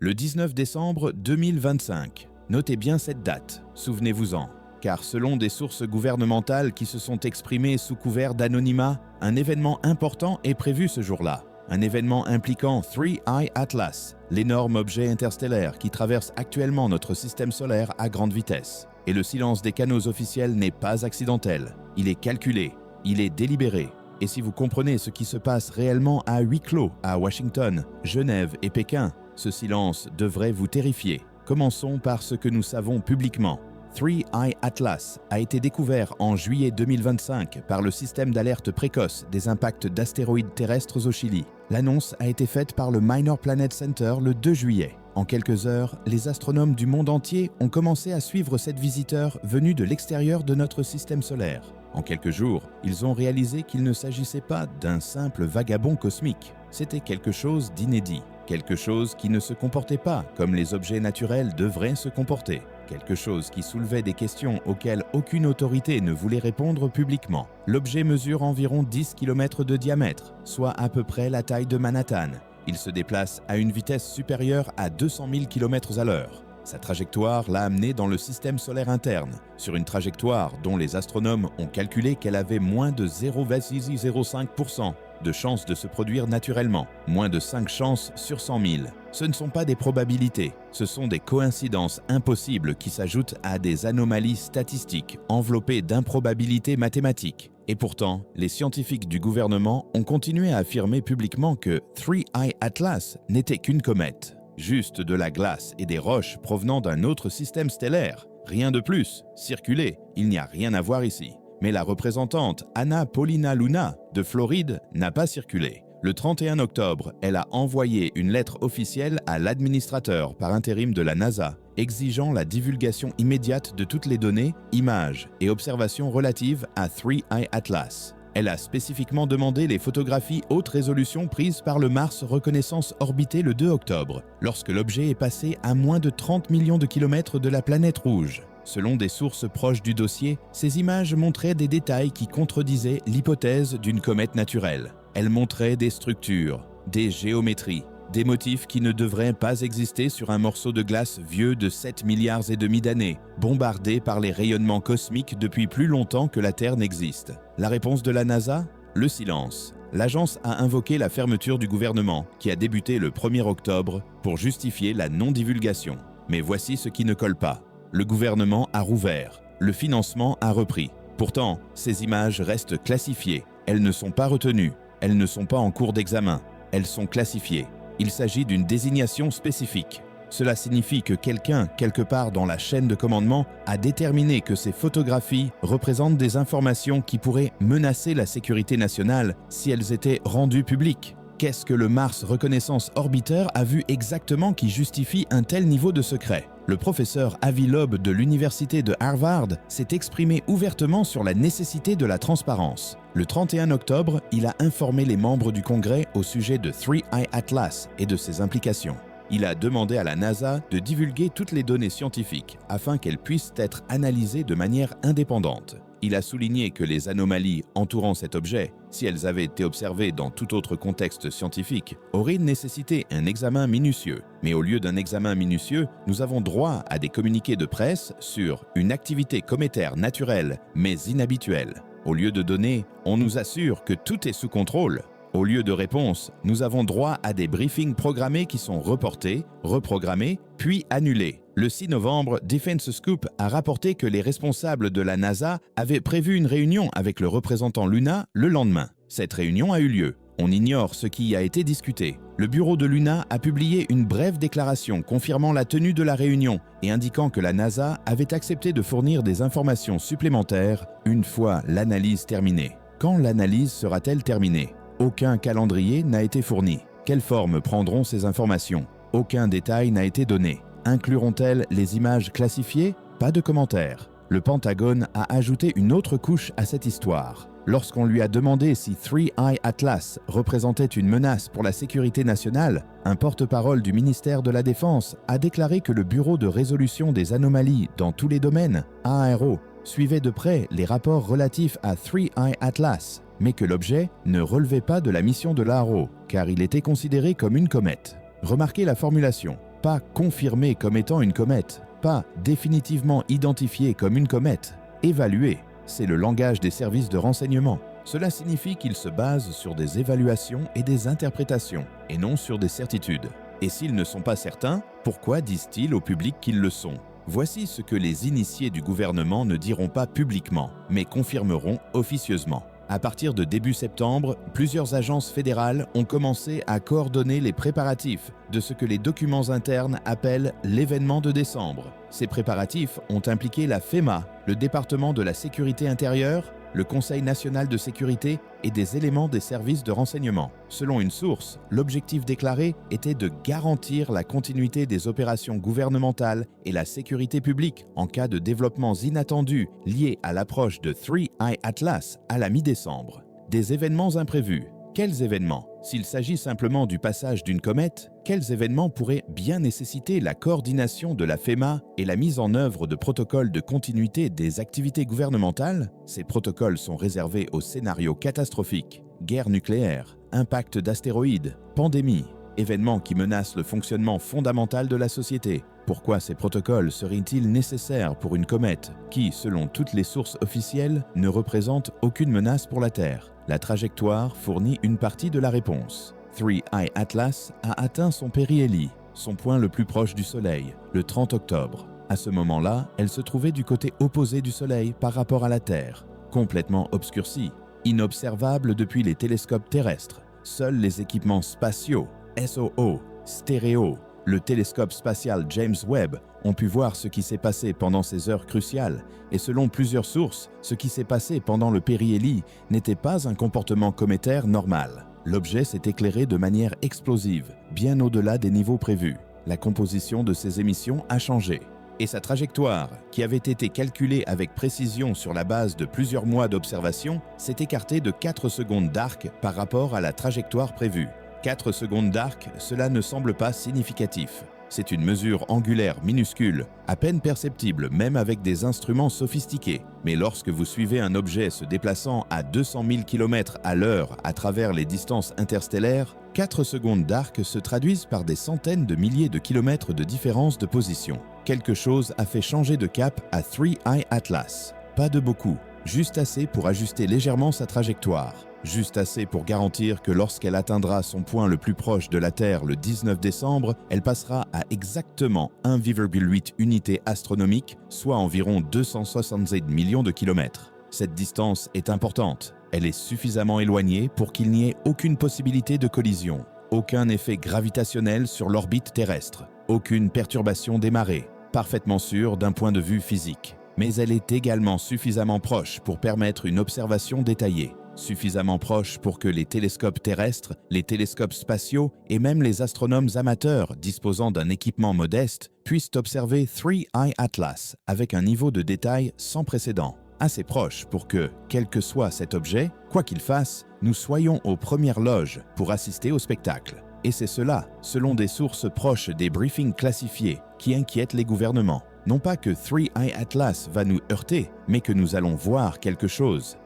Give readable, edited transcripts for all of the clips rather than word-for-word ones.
Le 19 décembre 2025. Notez bien cette date, souvenez-vous-en. Car selon des sources gouvernementales qui se sont exprimées sous couvert d'anonymat, un événement important est prévu ce jour-là. Un événement impliquant 3I Atlas, l'énorme objet interstellaire qui traverse actuellement notre système solaire à grande vitesse. Et le silence des canaux officiels n'est pas accidentel. Il est calculé, il est délibéré. Et si vous comprenez ce qui se passe réellement à huis clos à Washington, Genève et Pékin, ce silence devrait vous terrifier. Commençons par ce que nous savons publiquement. 3I Atlas a été découvert en juillet 2025 par le système d'alerte précoce des impacts d'astéroïdes terrestres au Chili. L'annonce a été faite par le Minor Planet Center le 2 juillet. En quelques heures, les astronomes du monde entier ont commencé à suivre cet visiteur venu de l'extérieur de notre système solaire. En quelques jours, ils ont réalisé qu'il ne s'agissait pas d'un simple vagabond cosmique. C'était quelque chose d'inédit, quelque chose qui ne se comportait pas comme les objets naturels devraient se comporter, quelque chose qui soulevait des questions auxquelles aucune autorité ne voulait répondre publiquement. L'objet mesure environ 10 km de diamètre, soit à peu près la taille de Manhattan. Il se déplace à une vitesse supérieure à 200 000 km à l'heure. Sa trajectoire l'a amené dans le système solaire interne, sur une trajectoire dont les astronomes ont calculé qu'elle avait moins de 0,05% de chances de se produire naturellement, moins de 5 chances sur 100 000. Ce ne sont pas des probabilités, ce sont des coïncidences impossibles qui s'ajoutent à des anomalies statistiques enveloppées d'improbabilités mathématiques. Et pourtant, les scientifiques du gouvernement ont continué à affirmer publiquement que 3I Atlas n'était qu'une comète. Juste de la glace et des roches provenant d'un autre système stellaire. Rien de plus. Circuler, il n'y a rien à voir ici. Mais la représentante Anna Paulina Luna de Floride n'a pas circulé. Le 31 octobre, elle a envoyé une lettre officielle à l'administrateur par intérim de la NASA, exigeant la divulgation immédiate de toutes les données, images et observations relatives à 3I Atlas. Elle a spécifiquement demandé les photographies haute résolution prises par le Mars Reconnaissance Orbité le 2 octobre, lorsque l'objet est passé à moins de 30 millions de kilomètres de la planète rouge. Selon des sources proches du dossier, ces images montraient des détails qui contredisaient l'hypothèse d'une comète naturelle. Elles montraient des structures, des géométries, des motifs qui ne devraient pas exister sur un morceau de glace vieux de 7,5 milliards d'années, bombardé par les rayonnements cosmiques depuis plus longtemps que la Terre n'existe. La réponse de la NASA ? Le silence. L'agence a invoqué la fermeture du gouvernement, qui a débuté le 1er octobre, pour justifier la non-divulgation. Mais voici ce qui ne colle pas. Le gouvernement a rouvert. Le financement a repris. Pourtant, ces images restent classifiées. Elles ne sont pas retenues. Elles ne sont pas en cours d'examen. Elles sont classifiées. Il s'agit d'une désignation spécifique. Cela signifie que quelqu'un, quelque part dans la chaîne de commandement, a déterminé que ces photographies représentent des informations qui pourraient menacer la sécurité nationale si elles étaient rendues publiques. Qu'est-ce que le Mars Reconnaissance Orbiter a vu exactement qui justifie un tel niveau de secret ? Le professeur Avi Loeb de l'université de Harvard s'est exprimé ouvertement sur la nécessité de la transparence. Le 31 octobre, il a informé les membres du Congrès au sujet de 3I Atlas et de ses implications. Il a demandé à la NASA de divulguer toutes les données scientifiques afin qu'elles puissent être analysées de manière indépendante. Il a souligné que les anomalies entourant cet objet, si elles avaient été observées dans tout autre contexte scientifique, auraient nécessité un examen minutieux. Mais au lieu d'un examen minutieux, nous avons droit à des communiqués de presse sur une activité cométaire naturelle mais inhabituelle. Au lieu de données, on nous assure que tout est sous contrôle. Au lieu de réponses, nous avons droit à des briefings programmés qui sont reportés, reprogrammés, puis annulés. Le 6 novembre, Defense Scoop a rapporté que les responsables de la NASA avaient prévu une réunion avec le représentant Luna le lendemain. Cette réunion a eu lieu. On ignore ce qui y a été discuté. Le bureau de Luna a publié une brève déclaration confirmant la tenue de la réunion et indiquant que la NASA avait accepté de fournir des informations supplémentaires une fois l'analyse terminée. Quand l'analyse sera-t-elle terminée ? Aucun calendrier n'a été fourni. Quelle forme prendront ces informations ? Aucun détail n'a été donné. Incluront-elles les images classifiées ? Pas de commentaires. Le Pentagone a ajouté une autre couche à cette histoire. Lorsqu'on lui a demandé si 3I Atlas représentait une menace pour la sécurité nationale, un porte-parole du ministère de la Défense a déclaré que le Bureau de résolution des anomalies dans tous les domaines, ARO, suivait de près les rapports relatifs à 3I Atlas, mais que l'objet ne relevait pas de la mission de l'ARO, car il était considéré comme une comète. Remarquez la formulation. pas confirmée comme étant une comète, pas définitivement identifiée comme une comète. Évaluée, c'est le langage des services de renseignement. Cela signifie qu'ils se basent sur des évaluations et des interprétations, et non sur des certitudes. Et s'ils ne sont pas certains, pourquoi disent-ils au public qu'ils le sont? Voici ce que les initiés du gouvernement ne diront pas publiquement, mais confirmeront officieusement. À partir de début septembre, plusieurs agences fédérales ont commencé à coordonner les préparatifs de ce que les documents internes appellent l'événement de décembre. Ces préparatifs ont impliqué la FEMA, le département de la sécurité intérieure, le Conseil national de sécurité et des éléments des services de renseignement. Selon une source, l'objectif déclaré était de garantir la continuité des opérations gouvernementales et la sécurité publique en cas de développements inattendus liés à l'approche de Three Eye Atlas à la mi-décembre. Des événements imprévus. Quels événements? S'il s'agit simplement du passage d'une comète, quels événements pourraient bien nécessiter la coordination de la FEMA et la mise en œuvre de protocoles de continuité des activités gouvernementales? Ces protocoles sont réservés aux scénarios catastrophiques, guerre nucléaire, impact d'astéroïdes, pandémie, événements qui menacent le fonctionnement fondamental de la société. Pourquoi ces protocoles seraient-ils nécessaires pour une comète qui, selon toutes les sources officielles, ne représente aucune menace pour la Terre? La trajectoire fournit une partie de la réponse. Three Eye Atlas a atteint son périhélie, son point le plus proche du Soleil, le 30 octobre. À ce moment-là, elle se trouvait du côté opposé du Soleil par rapport à la Terre, complètement obscurcie, inobservable depuis les télescopes terrestres. Seuls les équipements spatiaux, SOO, stéréo, le télescope spatial James Webb ont pu voir ce qui s'est passé pendant ces heures cruciales, et selon plusieurs sources, ce qui s'est passé pendant le périhélie n'était pas un comportement cométaire normal. L'objet s'est éclairé de manière explosive, bien au-delà des niveaux prévus. La composition de ses émissions a changé. Et sa trajectoire, qui avait été calculée avec précision sur la base de plusieurs mois d'observation, s'est écartée de 4 secondes d'arc par rapport à la trajectoire prévue. 4 secondes d'arc, cela ne semble pas significatif. C'est une mesure angulaire minuscule, à peine perceptible même avec des instruments sophistiqués. Mais lorsque vous suivez un objet se déplaçant à 200 000 km à l'heure à travers les distances interstellaires, 4 secondes d'arc se traduisent par des centaines de milliers de kilomètres de différence de position. Quelque chose a fait changer de cap à Three Eye Atlas. Pas de beaucoup, juste assez pour ajuster légèrement sa trajectoire. Juste assez pour garantir que lorsqu'elle atteindra son point le plus proche de la Terre le 19 décembre, elle passera à exactement 1,8 unités astronomiques, soit environ 267 millions de kilomètres. Cette distance est importante. Elle est suffisamment éloignée pour qu'il n'y ait aucune possibilité de collision, aucun effet gravitationnel sur l'orbite terrestre, aucune perturbation des marées, parfaitement sûre d'un point de vue physique. Mais elle est également suffisamment proche pour permettre une observation détaillée. Suffisamment proche pour que les télescopes terrestres, les télescopes spatiaux et même les astronomes amateurs disposant d'un équipement modeste puissent observer Three Eye Atlas avec un niveau de détail sans précédent. Assez proche pour que, quel que soit cet objet, quoi qu'il fasse, nous soyons aux premières loges pour assister au spectacle. Et c'est cela, selon des sources proches des briefings classifiés, qui inquiètent les gouvernements. Non pas que Three Eye Atlas va nous heurter, mais que nous allons voir quelque chose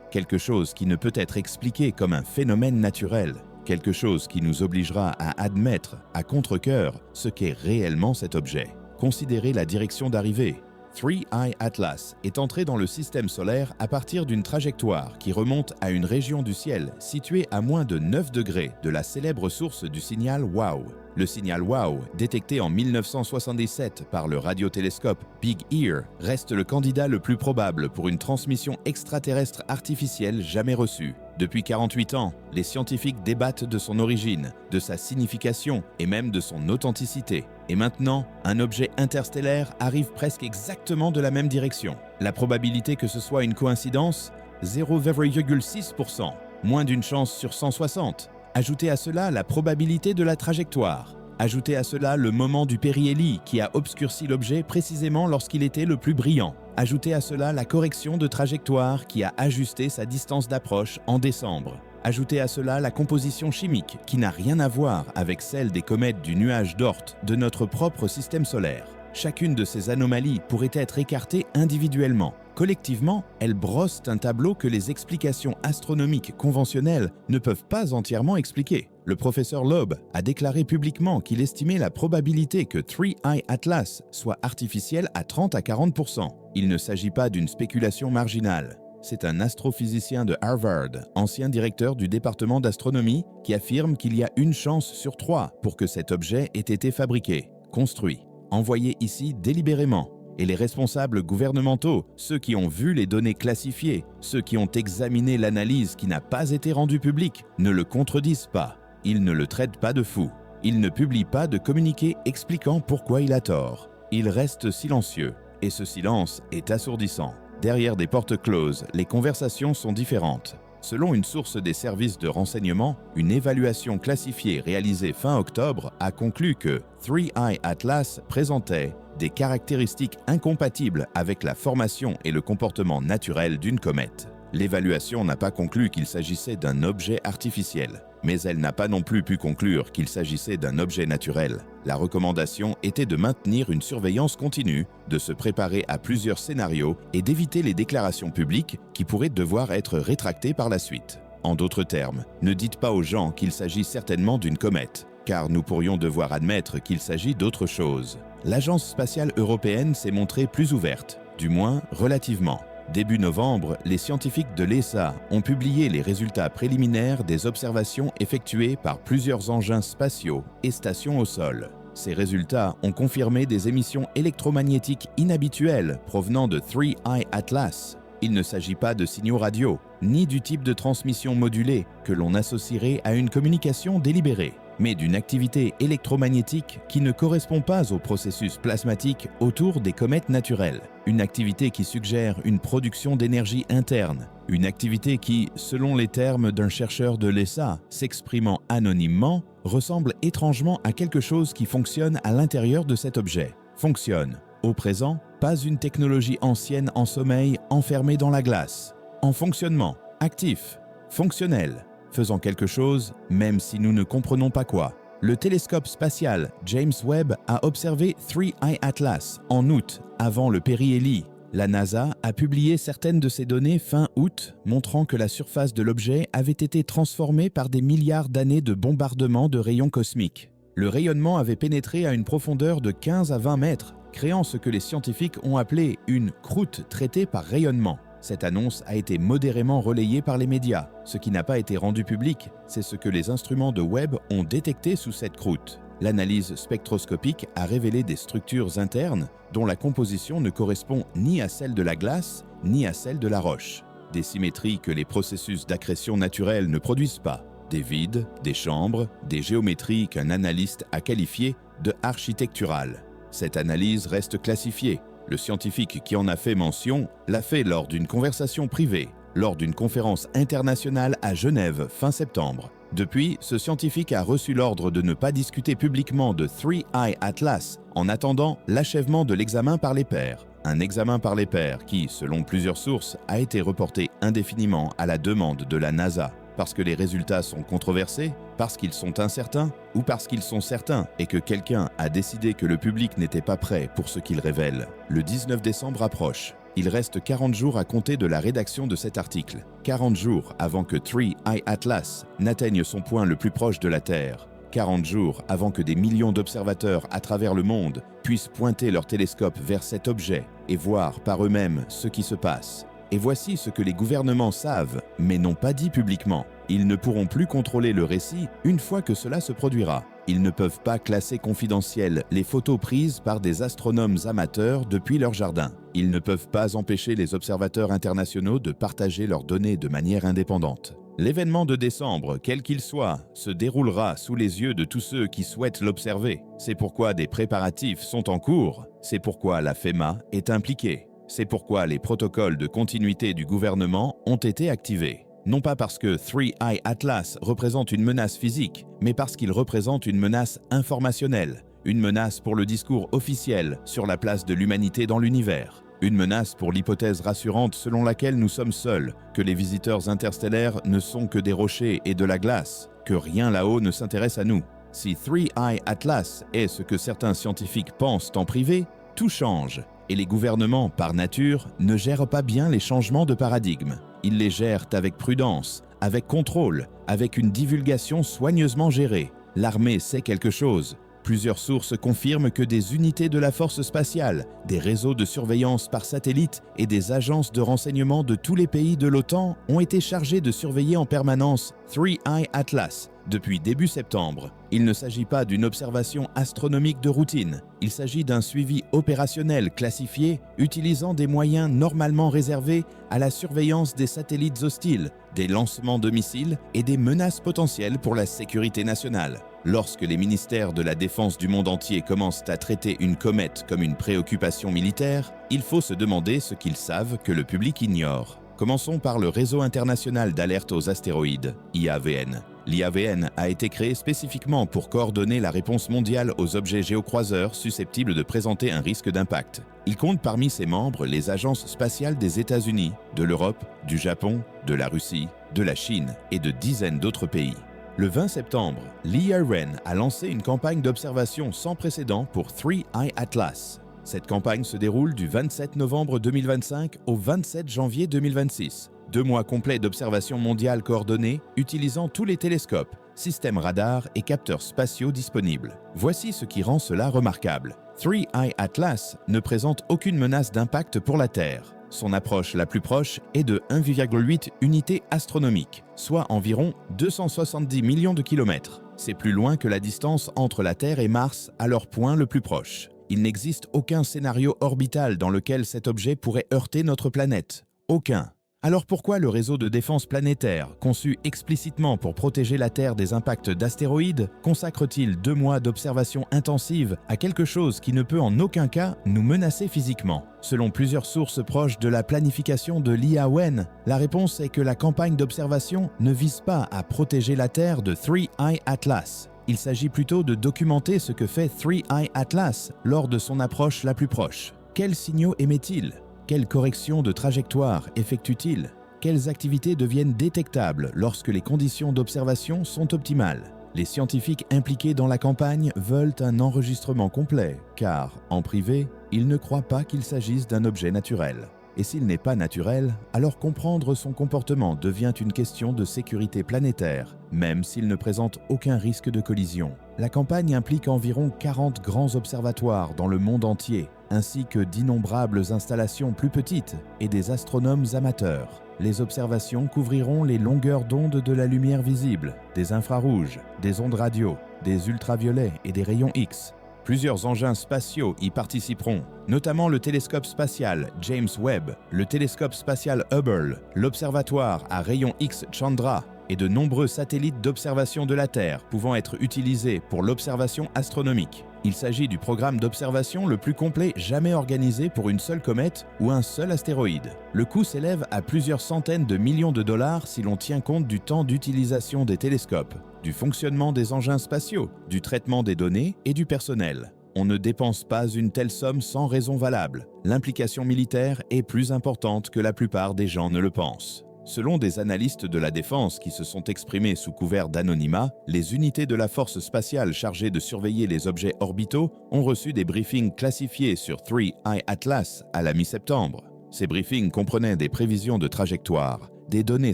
qui ne peut être expliqué comme un phénomène naturel, quelque chose qui nous obligera à admettre, à contre-cœur, ce qu'est réellement cet objet. Considérez la direction d'arrivée. Three Eye Atlas est entré dans le système solaire à partir d'une trajectoire qui remonte à une région du ciel située à moins de 9 degrés de la célèbre source du signal WOW. Le signal WOW, détecté en 1977 par le radiotélescope Big Ear, reste le candidat le plus probable pour une transmission extraterrestre artificielle jamais reçue. Depuis 48 ans, les scientifiques débattent de son origine, de sa signification et même de son authenticité. Et maintenant, un objet interstellaire arrive presque exactement de la même direction. La probabilité que ce soit une coïncidence, 0,6%, moins d'une chance sur 160. Ajoutez à cela la probabilité de la trajectoire. Ajoutez à cela le moment du périhélie qui a obscurci l'objet précisément lorsqu'il était le plus brillant. Ajoutez à cela la correction de trajectoire qui a ajusté sa distance d'approche en décembre. Ajoutez à cela la composition chimique qui n'a rien à voir avec celle des comètes du nuage d'Oort de notre propre système solaire. Chacune de ces anomalies pourrait être écartée individuellement, Collectivement, elles brossent un tableau que les explications astronomiques conventionnelles ne peuvent pas entièrement expliquer. Le professeur Loeb a déclaré publiquement qu'il estimait la probabilité que 3I Atlas soit artificielle à 30 à 40%. Il ne s'agit pas d'une spéculation marginale. C'est un astrophysicien de Harvard, ancien directeur du département d'astronomie, qui affirme qu'il y a une chance sur 3 pour que cet objet ait été fabriqué, construit, envoyé ici délibérément. Et les responsables gouvernementaux, ceux qui ont vu les données classifiées, ceux qui ont examiné l'analyse qui n'a pas été rendue publique, ne le contredisent pas. Ils ne le traitent pas de fou. Ils ne publient pas de communiqué expliquant pourquoi il a tort. Ils restent silencieux. Et ce silence est assourdissant. Derrière des portes closes, les conversations sont différentes. Selon une source des services de renseignement, une évaluation classifiée réalisée fin octobre a conclu que 3I Atlas présentait des caractéristiques incompatibles avec la formation et le comportement naturel d'une comète. L'évaluation n'a pas conclu qu'il s'agissait d'un objet artificiel, mais elle n'a pas non plus pu conclure qu'il s'agissait d'un objet naturel. La recommandation était de maintenir une surveillance continue, de se préparer à plusieurs scénarios et d'éviter les déclarations publiques qui pourraient devoir être rétractées par la suite. En d'autres termes, ne dites pas aux gens qu'il s'agit certainement d'une comète, car nous pourrions devoir admettre qu'il s'agit d'autre chose. L'Agence spatiale européenne s'est montrée plus ouverte, du moins relativement. Début novembre, les scientifiques de l'ESA ont publié les résultats préliminaires des observations effectuées par plusieurs engins spatiaux et stations au sol. Ces résultats ont confirmé des émissions électromagnétiques inhabituelles provenant de 3I Atlas. Il ne s'agit pas de signaux radio, ni du type de transmission modulée que l'on associerait à une communication délibérée, mais d'une activité électromagnétique qui ne correspond pas au processus plasmatique autour des comètes naturelles. Une activité qui suggère une production d'énergie interne. Une activité qui, selon les termes d'un chercheur de l'ESA s'exprimant anonymement, ressemble étrangement à quelque chose qui fonctionne à l'intérieur de cet objet. Fonctionne. Au présent, pas une technologie ancienne en sommeil enfermée dans la glace. En fonctionnement. Actif. Fonctionnel. Faisant quelque chose, même si nous ne comprenons pas quoi. Le télescope spatial James Webb a observé 3I Atlas en août, avant le périhélie. La NASA a publié certaines de ces données fin août, montrant que la surface de l'objet avait été transformée par des milliards d'années de bombardement de rayons cosmiques. Le rayonnement avait pénétré à une profondeur de 15 à 20 mètres, créant ce que les scientifiques ont appelé une croûte traitée par rayonnement. Cette annonce a été modérément relayée par les médias. Ce qui n'a pas été rendu public, c'est ce que les instruments de Webb ont détecté sous cette croûte. L'analyse spectroscopique a révélé des structures internes dont la composition ne correspond ni à celle de la glace, ni à celle de la roche. Des symétries que les processus d'accrétion naturelle ne produisent pas. Des vides, des chambres, des géométries qu'un analyste a qualifiées de architecturales. Cette analyse reste classifiée. Le scientifique qui en a fait mention l'a fait lors d'une conversation privée, lors d'une conférence internationale à Genève fin septembre. Depuis, ce scientifique a reçu l'ordre de ne pas discuter publiquement de 3I Atlas en attendant l'achèvement de l'examen par les pairs. Un examen par les pairs qui, selon plusieurs sources, a été reporté indéfiniment à la demande de la NASA. Parce que les résultats sont controversés, parce qu'ils sont incertains ou parce qu'ils sont certains et que quelqu'un a décidé que le public n'était pas prêt pour ce qu'il révèle. Le 19 décembre approche. Il reste 40 jours à compter de la rédaction de cet article. 40 jours avant que 3I Atlas n'atteigne son point le plus proche de la Terre. 40 jours avant que des millions d'observateurs à travers le monde puissent pointer leur télescope vers cet objet et voir par eux-mêmes ce qui se passe. Et voici ce que les gouvernements savent, mais n'ont pas dit publiquement. Ils ne pourront plus contrôler le récit une fois que cela se produira. Ils ne peuvent pas classer confidentielles les photos prises par des astronomes amateurs depuis leur jardin. Ils ne peuvent pas empêcher les observateurs internationaux de partager leurs données de manière indépendante. L'événement de décembre, quel qu'il soit, se déroulera sous les yeux de tous ceux qui souhaitent l'observer. C'est pourquoi des préparatifs sont en cours. C'est pourquoi la FEMA est impliquée. C'est pourquoi les protocoles de continuité du gouvernement ont été activés. Non pas parce que 3I Atlas représente une menace physique, mais parce qu'il représente une menace informationnelle, une menace pour le discours officiel sur la place de l'humanité dans l'univers, une menace pour l'hypothèse rassurante selon laquelle nous sommes seuls, que les visiteurs interstellaires ne sont que des rochers et de la glace, que rien là-haut ne s'intéresse à nous. Si 3I Atlas est ce que certains scientifiques pensent en privé, tout change. Et les gouvernements, par nature, ne gèrent pas bien les changements de paradigme. Ils les gèrent avec prudence, avec contrôle, avec une divulgation soigneusement gérée. L'armée sait quelque chose. Plusieurs sources confirment que des unités de la force spatiale, des réseaux de surveillance par satellite et des agences de renseignement de tous les pays de l'OTAN ont été chargés de surveiller en permanence Three Eye Atlas depuis début septembre. Il ne s'agit pas d'une observation astronomique de routine, il s'agit d'un suivi opérationnel classifié utilisant des moyens normalement réservés à la surveillance des satellites hostiles, des lancements de missiles et des menaces potentielles pour la sécurité nationale. Lorsque les ministères de la Défense du monde entier commencent à traiter une comète comme une préoccupation militaire, il faut se demander ce qu'ils savent que le public ignore. Commençons par le Réseau international d'alerte aux astéroïdes, IAVN. L'IAVN a été créé spécifiquement pour coordonner la réponse mondiale aux objets géocroiseurs susceptibles de présenter un risque d'impact. Il compte parmi ses membres les agences spatiales des États-Unis, de l'Europe, du Japon, de la Russie, de la Chine et de dizaines d'autres pays. Le 20 septembre, l'IAVN a lancé une campagne d'observation sans précédent pour Three Eye Atlas. Cette campagne se déroule du 27 novembre 2025 au 27 janvier 2026. 2 mois complets d'observation mondiale coordonnée utilisant tous les télescopes, systèmes radars et capteurs spatiaux disponibles. Voici ce qui rend cela remarquable. Three Eye Atlas ne présente aucune menace d'impact pour la Terre. Son approche la plus proche est de 1,8 unités astronomiques, soit environ 270 millions de kilomètres. C'est plus loin que la distance entre la Terre et Mars à leur point le plus proche. Il n'existe aucun scénario orbital dans lequel cet objet pourrait heurter notre planète. Aucun. Alors pourquoi le réseau de défense planétaire, conçu explicitement pour protéger la Terre des impacts d'astéroïdes, consacre-t-il 2 mois d'observation intensive à quelque chose qui ne peut en aucun cas nous menacer physiquement? Selon plusieurs sources proches de la planification de l'IAVN, la réponse est que la campagne d'observation ne vise pas à protéger la Terre de Three Eye Atlas. Il s'agit plutôt de documenter ce que fait Three Eye Atlas lors de son approche la plus proche. Quels signaux émet-il? Quelles corrections de trajectoire effectue-t-il? Quelles activités deviennent détectables lorsque les conditions d'observation sont optimales? Les scientifiques impliqués dans la campagne veulent un enregistrement complet, car, en privé, ils ne croient pas qu'il s'agisse d'un objet naturel. Et s'il n'est pas naturel, alors comprendre son comportement devient une question de sécurité planétaire, même s'il ne présente aucun risque de collision. La campagne implique environ 40 grands observatoires dans le monde entier, ainsi que d'innombrables installations plus petites et des astronomes amateurs. Les observations couvriront les longueurs d'onde de la lumière visible, des infrarouges, des ondes radio, des ultraviolets et des rayons X. Plusieurs engins spatiaux y participeront, notamment le télescope spatial James Webb, le télescope spatial Hubble, l'observatoire à rayons X Chandra et de nombreux satellites d'observation de la Terre pouvant être utilisés pour l'observation astronomique. Il s'agit du programme d'observation le plus complet jamais organisé pour une seule comète ou un seul astéroïde. Le coût s'élève à plusieurs centaines de millions de dollars si l'on tient compte du temps d'utilisation des télescopes, du fonctionnement des engins spatiaux, du traitement des données et du personnel. On ne dépense pas une telle somme sans raison valable. L'implication militaire est plus importante que la plupart des gens ne le pensent. Selon des analystes de la défense qui se sont exprimés sous couvert d'anonymat, les unités de la force spatiale chargées de surveiller les objets orbitaux ont reçu des briefings classifiés sur Three Eye Atlas à la mi-septembre. Ces briefings comprenaient des prévisions de trajectoire, des données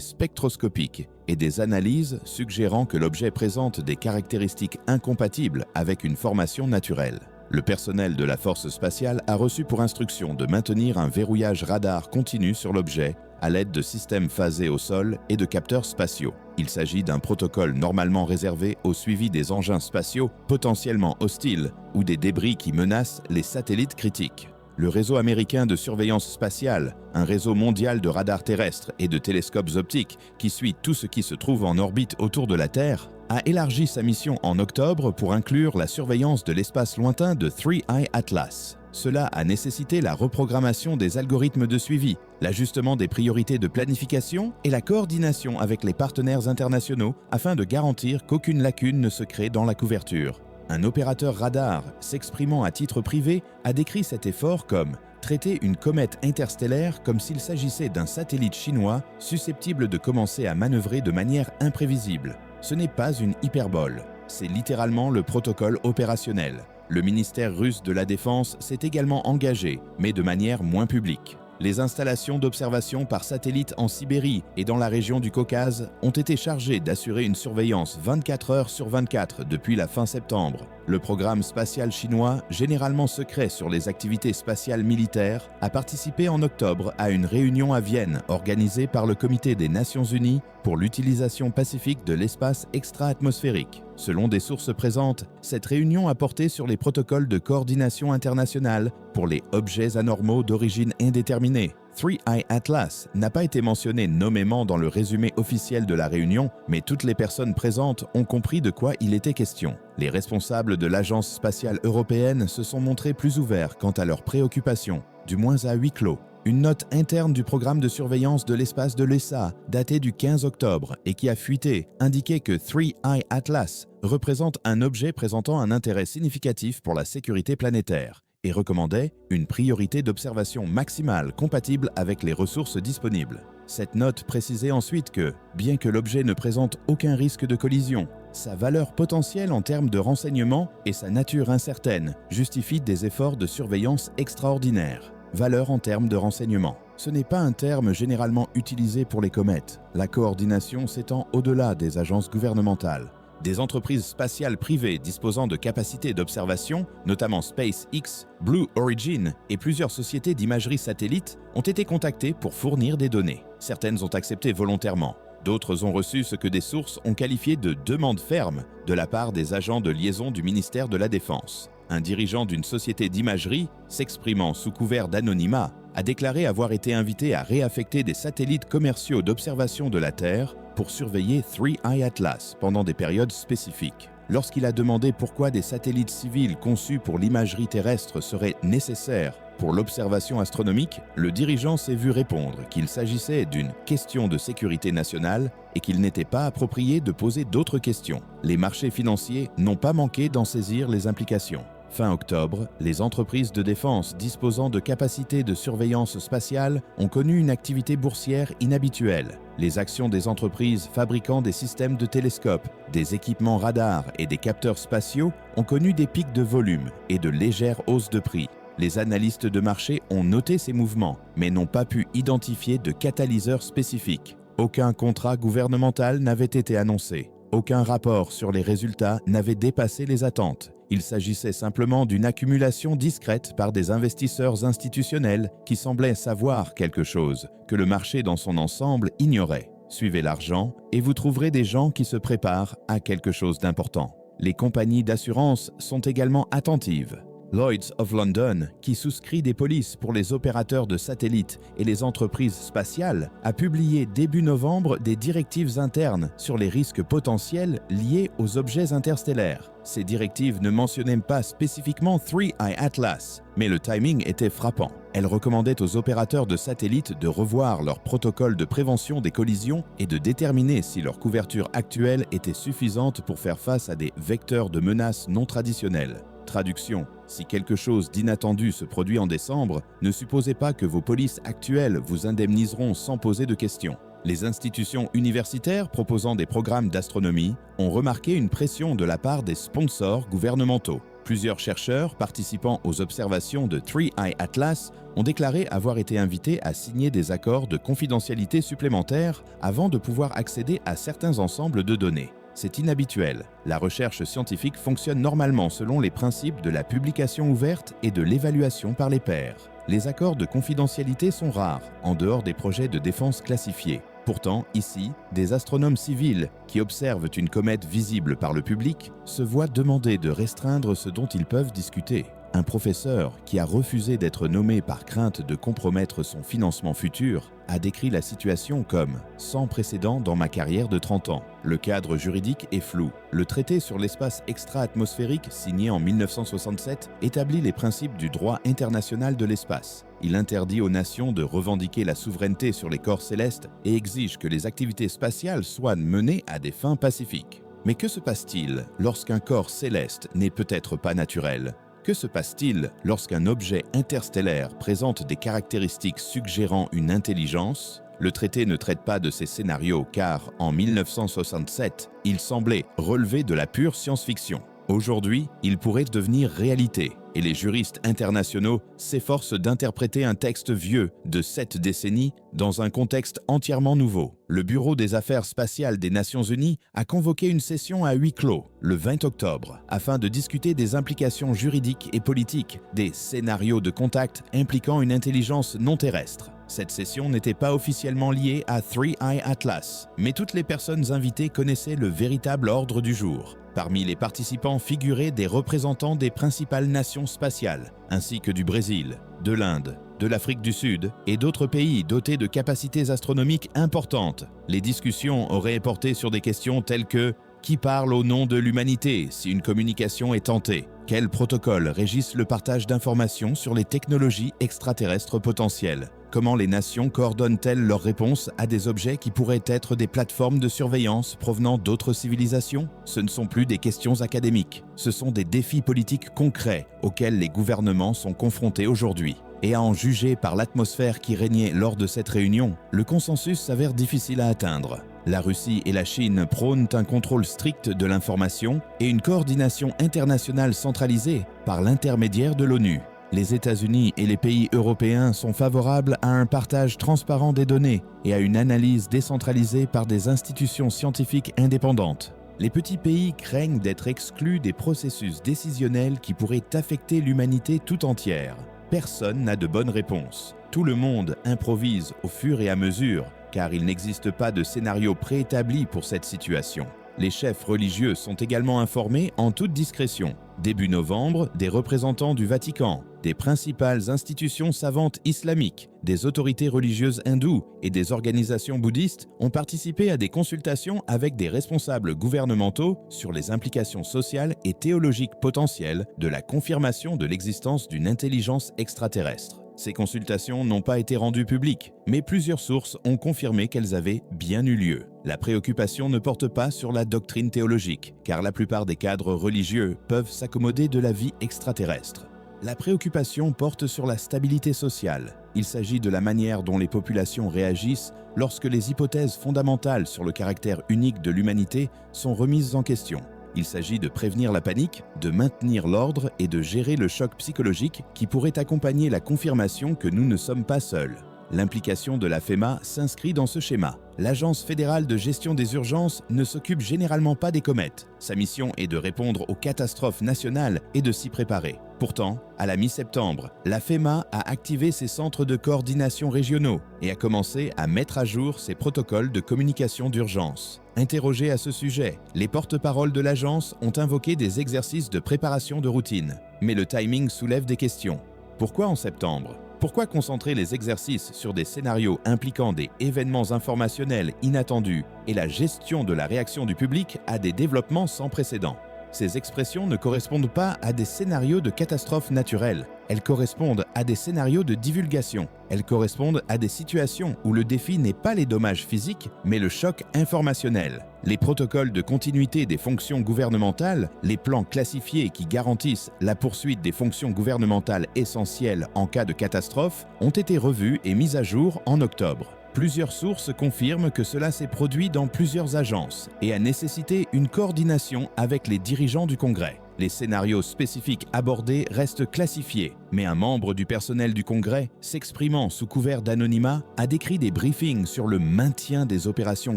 spectroscopiques et des analyses suggérant que l'objet présente des caractéristiques incompatibles avec une formation naturelle. Le personnel de la force spatiale a reçu pour instruction de maintenir un verrouillage radar continu sur l'objet à l'aide de systèmes phasés au sol et de capteurs spatiaux. Il s'agit d'un protocole normalement réservé au suivi des engins spatiaux potentiellement hostiles ou des débris qui menacent les satellites critiques. Le réseau américain de surveillance spatiale, un réseau mondial de radars terrestres et de télescopes optiques qui suit tout ce qui se trouve en orbite autour de la Terre, a élargi sa mission en octobre pour inclure la surveillance de l'espace lointain de Three Eye Atlas. Cela a nécessité la reprogrammation des algorithmes de suivi, l'ajustement des priorités de planification et la coordination avec les partenaires internationaux afin de garantir qu'aucune lacune ne se crée dans la couverture. Un opérateur radar s'exprimant à titre privé a décrit cet effort comme « traiter une comète interstellaire comme s'il s'agissait d'un satellite chinois susceptible de commencer à manœuvrer de manière imprévisible ». Ce n'est pas une hyperbole, c'est littéralement le protocole opérationnel. Le ministère russe de la Défense s'est également engagé, mais de manière moins publique. Les installations d'observation par satellite en Sibérie et dans la région du Caucase ont été chargées d'assurer une surveillance 24 heures sur 24 depuis la fin septembre. Le programme spatial chinois, généralement secret sur les activités spatiales militaires, a participé en octobre à une réunion à Vienne organisée par le Comité des Nations Unies pour l'utilisation pacifique de l'espace extra-atmosphérique. Selon des sources présentes, cette réunion a porté sur les protocoles de coordination internationale pour les objets anormaux d'origine indéterminée. Three Eye Atlas n'a pas été mentionné nommément dans le résumé officiel de la réunion, mais toutes les personnes présentes ont compris de quoi il était question. Les responsables de l'Agence spatiale européenne se sont montrés plus ouverts quant à leurs préoccupations, du moins à huis clos. Une note interne du programme de surveillance de l'espace de l'ESA, datée du 15 octobre et qui a fuité, indiquait que Three Eye Atlas représente un objet présentant un intérêt significatif pour la sécurité planétaire et recommandait une priorité d'observation maximale compatible avec les ressources disponibles. Cette note précisait ensuite que, bien que l'objet ne présente aucun risque de collision, sa valeur potentielle en termes de renseignement et sa nature incertaine justifient des efforts de surveillance extraordinaires. Valeur en termes de renseignement. Ce n'est pas un terme généralement utilisé pour les comètes. La coordination s'étend au-delà des agences gouvernementales. Des entreprises spatiales privées disposant de capacités d'observation, notamment SpaceX, Blue Origin et plusieurs sociétés d'imagerie satellite, ont été contactées pour fournir des données. Certaines ont accepté volontairement. D'autres ont reçu ce que des sources ont qualifié de demande ferme de la part des agents de liaison du ministère de la Défense. Un dirigeant d'une société d'imagerie, s'exprimant sous couvert d'anonymat, a déclaré avoir été invité à réaffecter des satellites commerciaux d'observation de la Terre pour surveiller Three Eye Atlas pendant des périodes spécifiques. Lorsqu'il a demandé pourquoi des satellites civils conçus pour l'imagerie terrestre seraient nécessaires pour l'observation astronomique, le dirigeant s'est vu répondre qu'il s'agissait d'une question de sécurité nationale et qu'il n'était pas approprié de poser d'autres questions. Les marchés financiers n'ont pas manqué d'en saisir les implications. Fin octobre, les entreprises de défense disposant de capacités de surveillance spatiale ont connu une activité boursière inhabituelle. Les actions des entreprises fabriquant des systèmes de télescopes, des équipements radars et des capteurs spatiaux ont connu des pics de volume et de légères hausses de prix. Les analystes de marché ont noté ces mouvements, mais n'ont pas pu identifier de catalyseur spécifique. Aucun contrat gouvernemental n'avait été annoncé. Aucun rapport sur les résultats n'avait dépassé les attentes. Il s'agissait simplement d'une accumulation discrète par des investisseurs institutionnels qui semblaient savoir quelque chose que le marché dans son ensemble ignorait. Suivez l'argent et vous trouverez des gens qui se préparent à quelque chose d'important. Les compagnies d'assurance sont également attentives. Lloyd's of London, qui souscrit des polices pour les opérateurs de satellites et les entreprises spatiales, a publié début novembre des directives internes sur les risques potentiels liés aux objets interstellaires. Ces directives ne mentionnaient pas spécifiquement Three Eye Atlas, mais le timing était frappant. Elles recommandaient aux opérateurs de satellites de revoir leur protocole de prévention des collisions et de déterminer si leur couverture actuelle était suffisante pour faire face à des vecteurs de menaces non traditionnels. Traduction: si quelque chose d'inattendu se produit en décembre, ne supposez pas que vos polices actuelles vous indemniseront sans poser de questions. Les institutions universitaires proposant des programmes d'astronomie ont remarqué une pression de la part des sponsors gouvernementaux. Plusieurs chercheurs participant aux observations de Three Eye Atlas ont déclaré avoir été invités à signer des accords de confidentialité supplémentaires avant de pouvoir accéder à certains ensembles de données. C'est inhabituel. La recherche scientifique fonctionne normalement selon les principes de la publication ouverte et de l'évaluation par les pairs. Les accords de confidentialité sont rares, en dehors des projets de défense classifiés. Pourtant, ici, des astronomes civils qui observent une comète visible par le public se voient demander de restreindre ce dont ils peuvent discuter. Un professeur qui a refusé d'être nommé par crainte de compromettre son financement futur a décrit la situation comme « sans précédent dans ma carrière de 30 ans ». Le cadre juridique est flou. Le traité sur l'espace extra-atmosphérique, signé en 1967, établit les principes du droit international de l'espace. Il interdit aux nations de revendiquer la souveraineté sur les corps célestes et exige que les activités spatiales soient menées à des fins pacifiques. Mais que se passe-t-il lorsqu'un corps céleste n'est peut-être pas naturel ? Que se passe-t-il lorsqu'un objet interstellaire présente des caractéristiques suggérant une intelligence ? Le traité ne traite pas de ces scénarios car, en 1967, il semblait relever de la pure science-fiction. Aujourd'hui, il pourrait devenir réalité, et les juristes internationaux s'efforcent d'interpréter un texte vieux de 7 décennies dans un contexte entièrement nouveau. Le Bureau des Affaires spatiales des Nations Unies a convoqué une session à huis clos le 20 octobre afin de discuter des implications juridiques et politiques des scénarios de contact impliquant une intelligence non terrestre. Cette session n'était pas officiellement liée à Three Eye Atlas, mais toutes les personnes invitées connaissaient le véritable ordre du jour. Parmi les participants figuraient des représentants des principales nations spatiales, ainsi que du Brésil, de l'Inde, de l'Afrique du Sud et d'autres pays dotés de capacités astronomiques importantes. Les discussions auraient porté sur des questions telles que qui parle au nom de l'humanité si une communication est tentée? Quels protocoles régissent le partage d'informations sur les technologies extraterrestres potentielles? Comment les nations coordonnent-elles leurs réponses à des objets qui pourraient être des plateformes de surveillance provenant d'autres civilisations? Ce ne sont plus des questions académiques, ce sont des défis politiques concrets auxquels les gouvernements sont confrontés aujourd'hui. Et à en juger par l'atmosphère qui régnait lors de cette réunion, le consensus s'avère difficile à atteindre. La Russie et la Chine prônent un contrôle strict de l'information et une coordination internationale centralisée par l'intermédiaire de l'ONU. Les États-Unis et les pays européens sont favorables à un partage transparent des données et à une analyse décentralisée par des institutions scientifiques indépendantes. Les petits pays craignent d'être exclus des processus décisionnels qui pourraient affecter l'humanité tout entière. Personne n'a de bonne réponse. Tout le monde improvise au fur et à mesure, car il n'existe pas de scénario préétabli pour cette situation. Les chefs religieux sont également informés en toute discrétion. Début novembre, des représentants du Vatican, des principales institutions savantes islamiques, des autorités religieuses hindoues et des organisations bouddhistes ont participé à des consultations avec des responsables gouvernementaux sur les implications sociales et théologiques potentielles de la confirmation de l'existence d'une intelligence extraterrestre. Ces consultations n'ont pas été rendues publiques, mais plusieurs sources ont confirmé qu'elles avaient bien eu lieu. La préoccupation ne porte pas sur la doctrine théologique, car la plupart des cadres religieux peuvent s'accommoder de la vie extraterrestre. La préoccupation porte sur la stabilité sociale. Il s'agit de la manière dont les populations réagissent lorsque les hypothèses fondamentales sur le caractère unique de l'humanité sont remises en question. Il s'agit de prévenir la panique, de maintenir l'ordre et de gérer le choc psychologique qui pourrait accompagner la confirmation que nous ne sommes pas seuls. L'implication de la FEMA s'inscrit dans ce schéma. L'Agence fédérale de gestion des urgences ne s'occupe généralement pas des comètes. Sa mission est de répondre aux catastrophes nationales et de s'y préparer. Pourtant, à la mi-septembre, la FEMA a activé ses centres de coordination régionaux et a commencé à mettre à jour ses protocoles de communication d'urgence. Interrogés à ce sujet, les porte-paroles de l'agence ont invoqué des exercices de préparation de routine. Mais le timing soulève des questions. Pourquoi en septembre ? Pourquoi concentrer les exercices sur des scénarios impliquant des événements informationnels inattendus et la gestion de la réaction du public à des développements sans précédent? Ces expressions ne correspondent pas à des scénarios de catastrophes naturelles. Elles correspondent à des scénarios de divulgation. Elles correspondent à des situations où le défi n'est pas les dommages physiques, mais le choc informationnel. Les protocoles de continuité des fonctions gouvernementales, les plans classifiés qui garantissent la poursuite des fonctions gouvernementales essentielles en cas de catastrophe, ont été revus et mis à jour en octobre. Plusieurs sources confirment que cela s'est produit dans plusieurs agences et a nécessité une coordination avec les dirigeants du Congrès. Les scénarios spécifiques abordés restent classifiés, mais un membre du personnel du Congrès, s'exprimant sous couvert d'anonymat, a décrit des briefings sur le maintien des opérations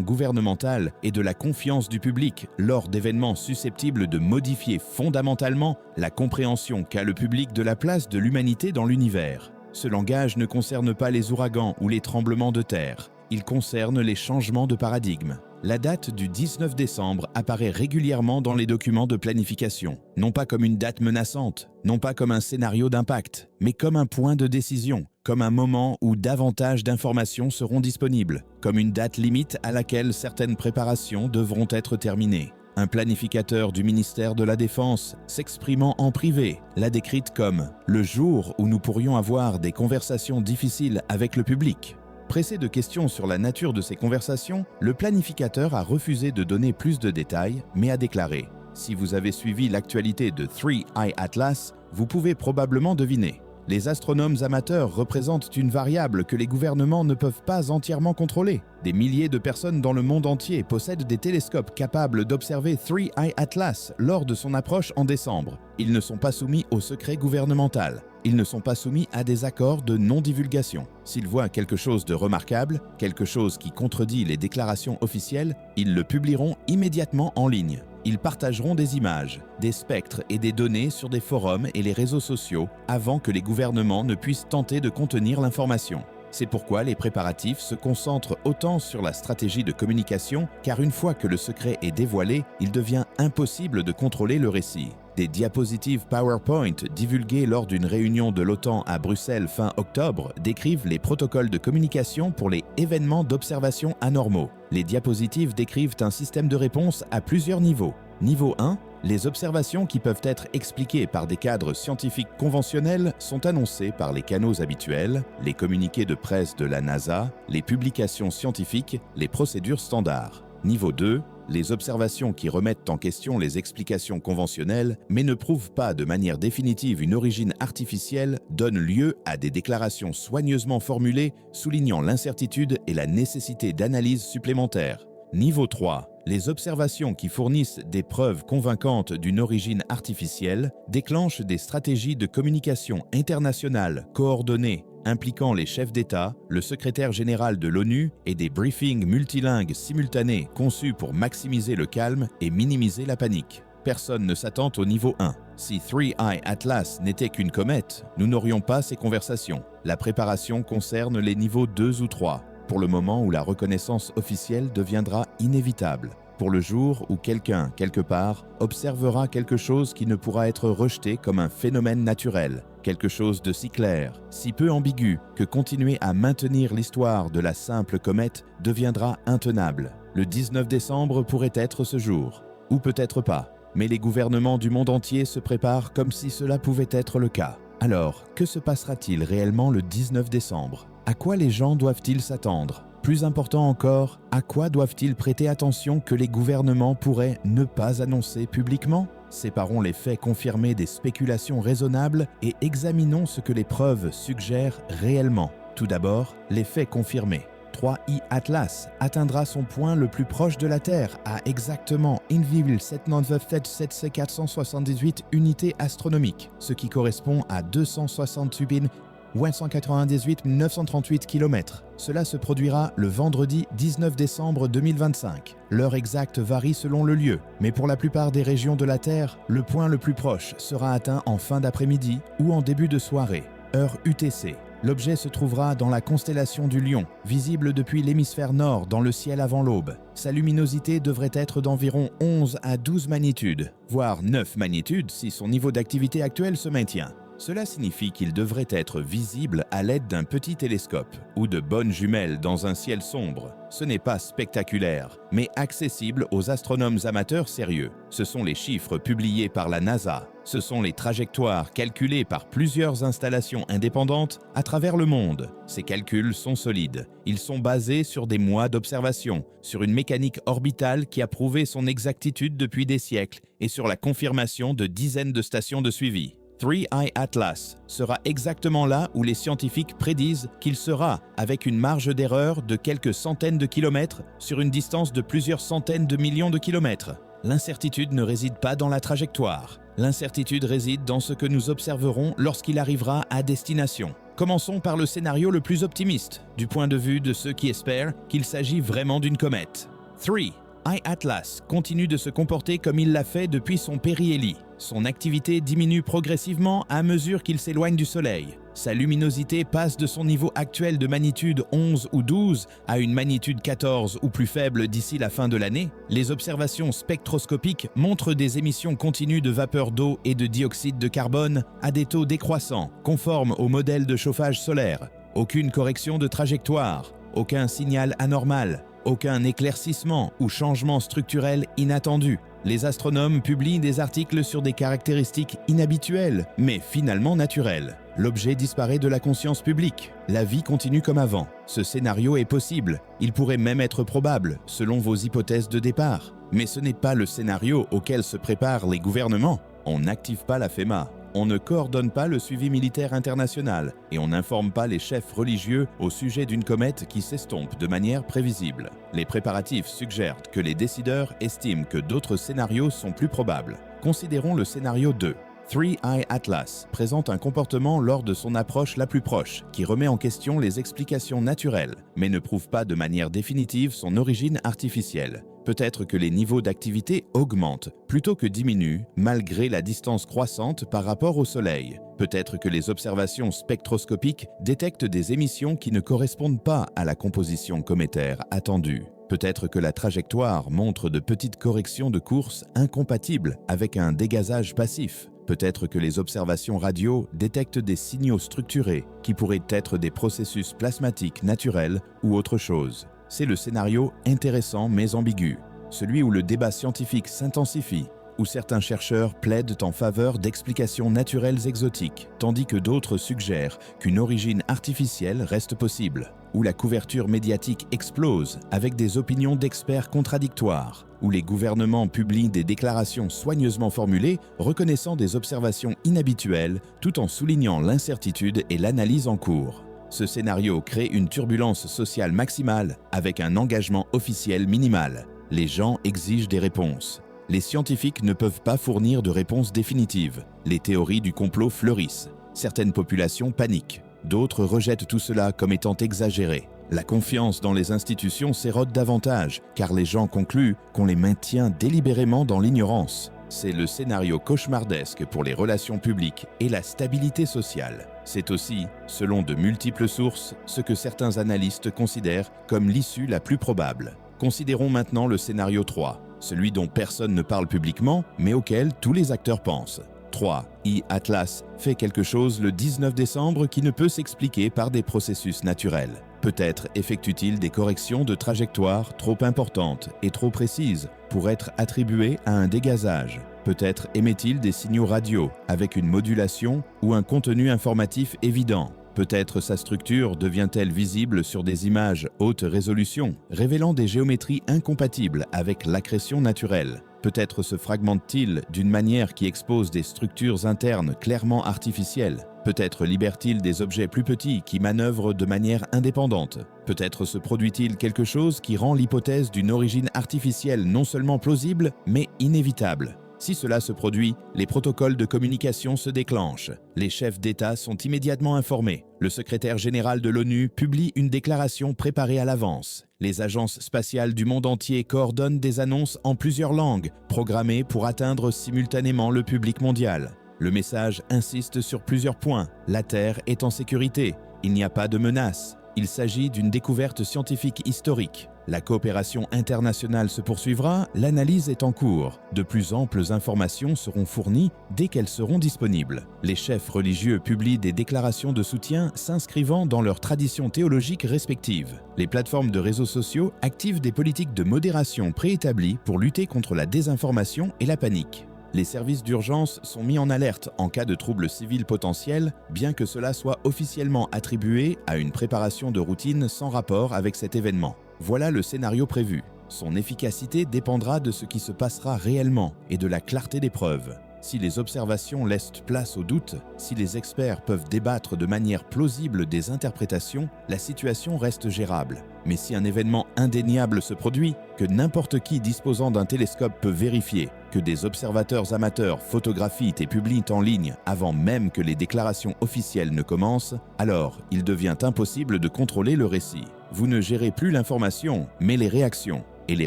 gouvernementales et de la confiance du public lors d'événements susceptibles de modifier fondamentalement la compréhension qu'a le public de la place de l'humanité dans l'univers. Ce langage ne concerne pas les ouragans ou les tremblements de terre, il concerne les changements de paradigme. La date du 19 décembre apparaît régulièrement dans les documents de planification, non pas comme une date menaçante, non pas comme un scénario d'impact, mais comme un point de décision, comme un moment où davantage d'informations seront disponibles, comme une date limite à laquelle certaines préparations devront être terminées. Un planificateur du ministère de la Défense, s'exprimant en privé, l'a décrite comme « le jour où nous pourrions avoir des conversations difficiles avec le public ». Pressé de questions sur la nature de ces conversations, le planificateur a refusé de donner plus de détails, mais a déclaré « Si vous avez suivi l'actualité de Three Eye Atlas, vous pouvez probablement deviner. Les astronomes amateurs représentent une variable que les gouvernements ne peuvent pas entièrement contrôler. Des milliers de personnes dans le monde entier possèdent des télescopes capables d'observer 3I Atlas lors de son approche en décembre. Ils ne sont pas soumis au secret gouvernemental. Ils ne sont pas soumis à des accords de non-divulgation. S'ils voient quelque chose de remarquable, quelque chose qui contredit les déclarations officielles, ils le publieront immédiatement en ligne. Ils partageront des images, des spectres et des données sur des forums et les réseaux sociaux avant que les gouvernements ne puissent tenter de contenir l'information. C'est pourquoi les préparatifs se concentrent autant sur la stratégie de communication, car une fois que le secret est dévoilé, il devient impossible de contrôler le récit. Des diapositives PowerPoint divulguées lors d'une réunion de l'OTAN à Bruxelles fin octobre décrivent les protocoles de communication pour les événements d'observation anormaux. Les diapositives décrivent un système de réponse à plusieurs niveaux. Niveau 1, les observations qui peuvent être expliquées par des cadres scientifiques conventionnels sont annoncées par les canaux habituels, les communiqués de presse de la NASA, les publications scientifiques, les procédures standards. Niveau 2, les observations qui remettent en question les explications conventionnelles mais ne prouvent pas de manière définitive une origine artificielle donnent lieu à des déclarations soigneusement formulées soulignant l'incertitude et la nécessité d'analyses supplémentaires. Niveau 3, les observations qui fournissent des preuves convaincantes d'une origine artificielle déclenchent des stratégies de communication internationales coordonnées impliquant les chefs d'État, le secrétaire général de l'ONU et des briefings multilingues simultanés conçus pour maximiser le calme et minimiser la panique. Personne ne s'attend au niveau 1. Si 3I Atlas n'était qu'une comète, nous n'aurions pas ces conversations. La préparation concerne les niveaux 2 ou 3, pour le moment où la reconnaissance officielle deviendra inévitable. Pour le jour où quelqu'un, quelque part, observera quelque chose qui ne pourra être rejeté comme un phénomène naturel, quelque chose de si clair, si peu ambigu, que continuer à maintenir l'histoire de la simple comète deviendra intenable. Le 19 décembre pourrait être ce jour, ou peut-être pas, mais les gouvernements du monde entier se préparent comme si cela pouvait être le cas. Alors, que se passera-t-il réellement le 19 décembre ? À quoi les gens doivent-ils s'attendre ? Plus important encore, à quoi doivent-ils prêter attention que les gouvernements pourraient ne pas annoncer publiquement ? Séparons les faits confirmés des spéculations raisonnables et examinons ce que les preuves suggèrent réellement. Tout d'abord, les faits confirmés. 3I Atlas atteindra son point le plus proche de la Terre à exactement 1,797 unités astronomiques, ce qui correspond à 268 938 km. Cela se produira le vendredi 19 décembre 2025. L'heure exacte varie selon le lieu, mais pour la plupart des régions de la Terre, le point le plus proche sera atteint en fin d'après-midi ou en début de soirée, heure UTC. L'objet se trouvera dans la constellation du Lion, visible depuis l'hémisphère nord dans le ciel avant l'aube. Sa luminosité devrait être d'environ 11 à 12 magnitudes, voire 9 magnitudes si son niveau d'activité actuel se maintient. Cela signifie qu'il devrait être visible à l'aide d'un petit télescope ou de bonnes jumelles dans un ciel sombre. Ce n'est pas spectaculaire, mais accessible aux astronomes amateurs sérieux. Ce sont les chiffres publiés par la NASA. Ce sont les trajectoires calculées par plusieurs installations indépendantes à travers le monde. Ces calculs sont solides. Ils sont basés sur des mois d'observation, sur une mécanique orbitale qui a prouvé son exactitude depuis des siècles et sur la confirmation de dizaines de stations de suivi. 3I Atlas sera exactement là où les scientifiques prédisent qu'il sera, avec une marge d'erreur de quelques centaines de kilomètres sur une distance de plusieurs centaines de millions de kilomètres. L'incertitude ne réside pas dans la trajectoire. L'incertitude réside dans ce que nous observerons lorsqu'il arrivera à destination. Commençons par le scénario le plus optimiste, du point de vue de ceux qui espèrent qu'il s'agit vraiment d'une comète. 3I Atlas continue de se comporter comme il l'a fait depuis son périhélie. Son activité diminue progressivement à mesure qu'il s'éloigne du Soleil. Sa luminosité passe de son niveau actuel de magnitude 11 ou 12 à une magnitude 14 ou plus faible d'ici la fin de l'année. Les observations spectroscopiques montrent des émissions continues de vapeur d'eau et de dioxyde de carbone à des taux décroissants, conformes au modèle de chauffage solaire. Aucune correction de trajectoire, aucun signal anormal, aucun éclaircissement ou changement structurel inattendu. Les astronomes publient des articles sur des caractéristiques inhabituelles, mais finalement naturelles. L'objet disparaît de la conscience publique. La vie continue comme avant. Ce scénario est possible. Il pourrait même être probable, selon vos hypothèses de départ. Mais ce n'est pas le scénario auquel se préparent les gouvernements. On n'active pas la FEMA. On ne coordonne pas le suivi militaire international et on n'informe pas les chefs religieux au sujet d'une comète qui s'estompe de manière prévisible. Les préparatifs suggèrent que les décideurs estiment que d'autres scénarios sont plus probables. Considérons le scénario 2. Three Eye Atlas présente un comportement lors de son approche la plus proche qui remet en question les explications naturelles, mais ne prouve pas de manière définitive son origine artificielle. Peut-être que les niveaux d'activité augmentent plutôt que diminuent malgré la distance croissante par rapport au Soleil. Peut-être que les observations spectroscopiques détectent des émissions qui ne correspondent pas à la composition cométaire attendue. Peut-être que la trajectoire montre de petites corrections de course incompatibles avec un dégazage passif. Peut-être que les observations radio détectent des signaux structurés qui pourraient être des processus plasmatiques naturels ou autre chose. C'est le scénario intéressant mais ambigu, celui où le débat scientifique s'intensifie, où certains chercheurs plaident en faveur d'explications naturelles exotiques, tandis que d'autres suggèrent qu'une origine artificielle reste possible, où la couverture médiatique explose avec des opinions d'experts contradictoires, où les gouvernements publient des déclarations soigneusement formulées reconnaissant des observations inhabituelles tout en soulignant l'incertitude et l'analyse en cours. Ce scénario crée une turbulence sociale maximale avec un engagement officiel minimal. Les gens exigent des réponses. Les scientifiques ne peuvent pas fournir de réponses définitives. Les théories du complot fleurissent. Certaines populations paniquent. D'autres rejettent tout cela comme étant exagéré. La confiance dans les institutions s'érode davantage, car les gens concluent qu'on les maintient délibérément dans l'ignorance. C'est le scénario cauchemardesque pour les relations publiques et la stabilité sociale. C'est aussi, selon de multiples sources, ce que certains analystes considèrent comme l'issue la plus probable. Considérons maintenant le scénario 3, celui dont personne ne parle publiquement, mais auquel tous les acteurs pensent. 3. Atlas fait quelque chose le 19 décembre qui ne peut s'expliquer par des processus naturels. Peut-être effectue-t-il des corrections de trajectoire trop importantes et trop précises pour être attribuées à un dégazage. Peut-être émet-il des signaux radio avec une modulation ou un contenu informatif évident. Peut-être sa structure devient-elle visible sur des images haute résolution, révélant des géométries incompatibles avec l'accrétion naturelle. Peut-être se fragmente-t-il d'une manière qui expose des structures internes clairement artificielles. Peut-être libère-t-il des objets plus petits qui manœuvrent de manière indépendante. Peut-être se produit-il quelque chose qui rend l'hypothèse d'une origine artificielle non seulement plausible, mais inévitable. Si cela se produit, les protocoles de communication se déclenchent. Les chefs d'État sont immédiatement informés. Le secrétaire général de l'ONU publie une déclaration préparée à l'avance. Les agences spatiales du monde entier coordonnent des annonces en plusieurs langues, programmées pour atteindre simultanément le public mondial. Le message insiste sur plusieurs points. La Terre est en sécurité. Il n'y a pas de menace. Il s'agit d'une découverte scientifique historique. La coopération internationale se poursuivra, l'analyse est en cours. De plus amples informations seront fournies dès qu'elles seront disponibles. Les chefs religieux publient des déclarations de soutien s'inscrivant dans leurs traditions théologiques respectives. Les plateformes de réseaux sociaux activent des politiques de modération préétablies pour lutter contre la désinformation et la panique. Les services d'urgence sont mis en alerte en cas de troubles civils potentiels, bien que cela soit officiellement attribué à une préparation de routine sans rapport avec cet événement. Voilà le scénario prévu. Son efficacité dépendra de ce qui se passera réellement et de la clarté des preuves. Si les observations laissent place au doute, si les experts peuvent débattre de manière plausible des interprétations, la situation reste gérable. Mais si un événement indéniable se produit, que n'importe qui disposant d'un télescope peut vérifier, que des observateurs amateurs photographient et publient en ligne avant même que les déclarations officielles ne commencent, alors il devient impossible de contrôler le récit. Vous ne gérez plus l'information, mais les réactions. Et les